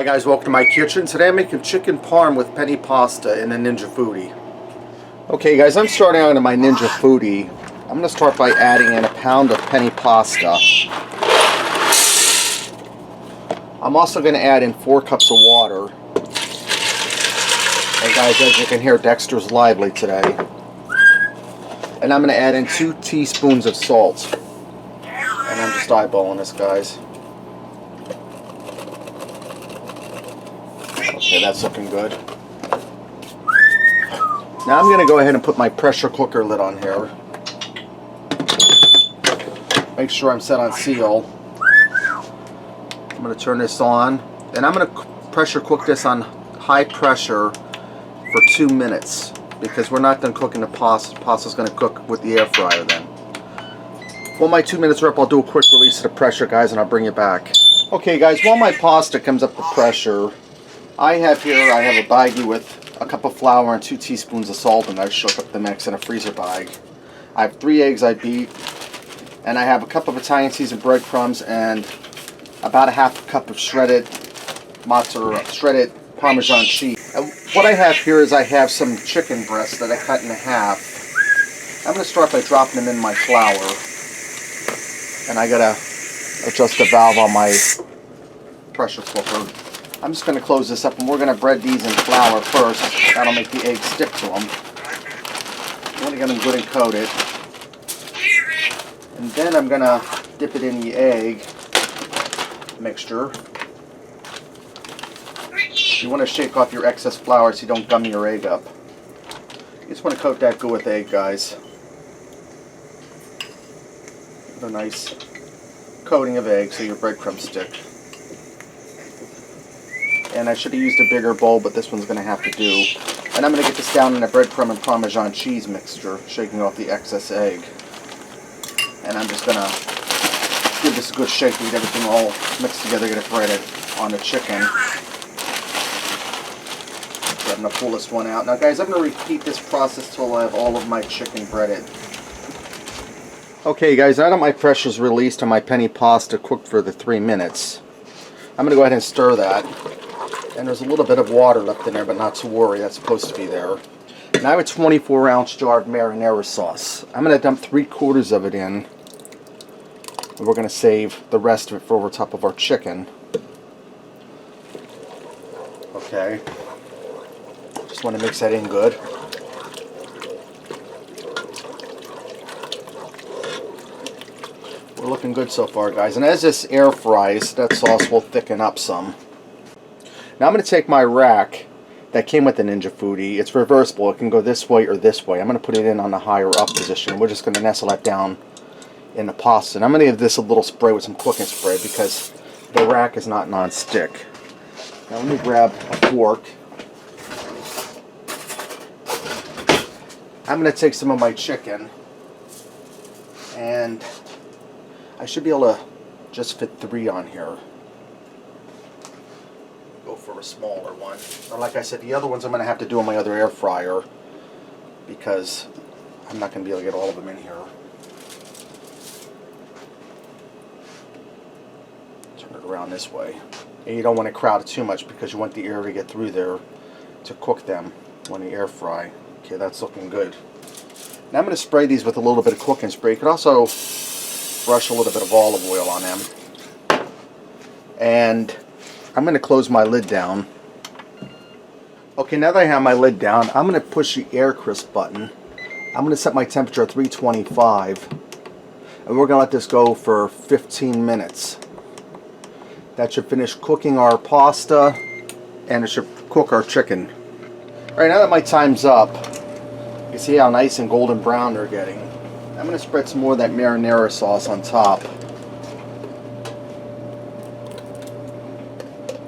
Hi guys, welcome to my kitchen. Today I'm making chicken parm with penne pasta in a Ninja Foodi. Okay guys, I'm starting out in my Ninja Foodi. I'm going to start by adding in a pound of penne pasta. I'm also going to add in 4 cups of water. And guys, as you can hear, Dexter's lively today. And I'm going to add in 2 teaspoons of salt. And I'm just eyeballing this, guys. Okay, that's looking good. Now I'm going to go ahead and put my pressure cooker lid on here. Make sure I'm set on seal. I'm going to turn this on. And I'm going to pressure cook this on high pressure for 2 minutes. Because we're not done cooking the pasta. The pasta's going to cook with the air fryer then. While my 2 minutes are up, I'll do a quick release of the pressure, guys, and I'll bring you back. Okay, guys, while my pasta comes up to pressure, I have a baggie with a cup of flour and 2 teaspoons of salt, and I shook up the mix in a freezer bag. I have 3 eggs I beat, and I have a cup of Italian seasoned breadcrumbs and about a half a cup of shredded Parmesan cheese. And what I have here is I have some chicken breasts that I cut in half. I'm going to start by dropping them in my flour, and I gotta adjust the valve on my pressure cooker. I'm just going to close this up, and we're going to bread these in flour first. That'll make the eggs stick to them. I'm going to get them good and coated. And then I'm going to dip it in the egg mixture. You want to shake off your excess flour so you don't gum your egg up. You just want to coat that good with egg, guys. With a nice coating of egg so your breadcrumbs stick. And I should have used a bigger bowl, but this one's going to have to do. And I'm going to get this down in a breadcrumb and Parmesan cheese mixture, shaking off the excess egg. And I'm just going to give this a good shake to get everything all mixed together, get it breaded on the chicken. So I'm going to pull this one out. Now guys, I'm going to repeat this process till I have all of my chicken breaded. Okay guys, now that my pressure's released and my penne pasta cooked for the 3 minutes, I'm going to go ahead and stir that. And there's a little bit of water left in there, but not to worry, that's supposed to be there. Now I have a 24-ounce jar of marinara sauce. I'm going to dump 3/4 of it in. And we're going to save the rest of it for over top of our chicken. Okay. Just want to mix that in good. We're looking good so far, guys. And as this air fries, that sauce will thicken up some. Now I'm going to take my rack that came with the Ninja Foodi. It's reversible. It can go this way or this way. I'm going to put it in on the higher up position. We're just going to nestle that down in the pasta. And I'm going to give this a little spray with some cooking spray because the rack is not non-stick. Now let me grab a fork. I'm going to take some of my chicken, and I should be able to just fit 3 on here. Go for a smaller one. Or like I said, the other ones I'm going to have to do on my other air fryer because I'm not going to be able to get all of them in here. Turn it around this way. And you don't want to crowd it too much because you want the air to get through there to cook them when you air fry. Okay, that's looking good. Now I'm going to spray these with a little bit of cooking spray. You could also brush a little bit of olive oil on them. And I'm going to close my lid down. Okay, now that I have my lid down, I'm going to push the air crisp button. I'm going to set my temperature at 325. And we're going to let this go for 15 minutes. That should finish cooking our pasta, and it should cook our chicken. Alright, now that my time's up, you see how nice and golden brown they're getting. I'm going to spread some more of that marinara sauce on top.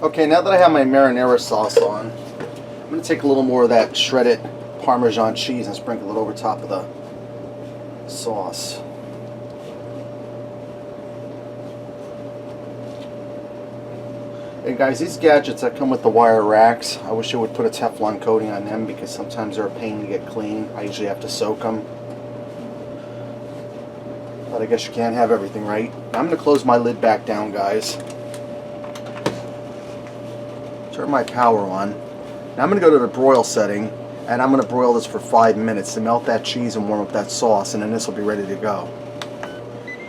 Okay, now that I have my marinara sauce on, I'm going to take a little more of that shredded Parmesan cheese and sprinkle it over top of the sauce. Hey guys, these gadgets that come with the wire racks, I wish I would put a Teflon coating on them because sometimes they're a pain to get clean. I usually have to soak them. But I guess you can't have everything, right? I'm going to close my lid back down, guys. Turn my power on. Now I'm going to go to the broil setting, and I'm going to broil this for 5 minutes to melt that cheese and warm up that sauce, and then this will be ready to go.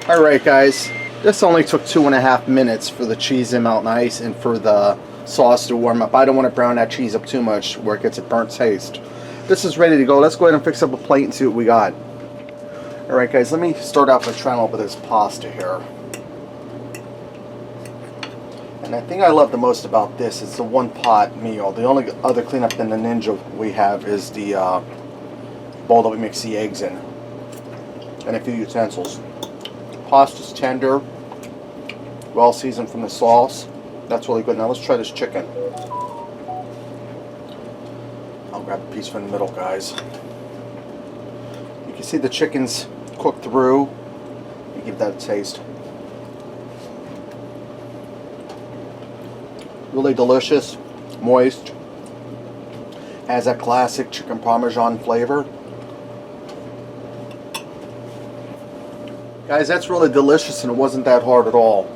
Alright guys, this only took 2.5 minutes for the cheese to melt nice and for the sauce to warm up. I don't want to brown that cheese up too much where it gets a burnt taste. This is ready to go. Let's go ahead and fix up a plate and see what we got. Alright guys, let me start off by trying to open this pasta here. And the thing I love the most about this is the one pot meal. The only other cleanup than the Ninja we have is the bowl that we mix the eggs in. And a few utensils. Pasta's tender, well seasoned from the sauce. That's really good. Now let's try this chicken. I'll grab a piece from the middle, guys. You can see the chicken's cooked through. You give that a taste. Really delicious, moist, has that classic chicken parmesan flavor. Guys, that's really delicious and it wasn't that hard at all.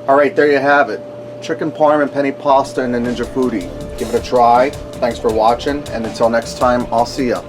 Alright, there you have it. Chicken parm and penne pasta in the Ninja Foodi. Give it a try. Thanks for watching, and until next time, I'll see ya.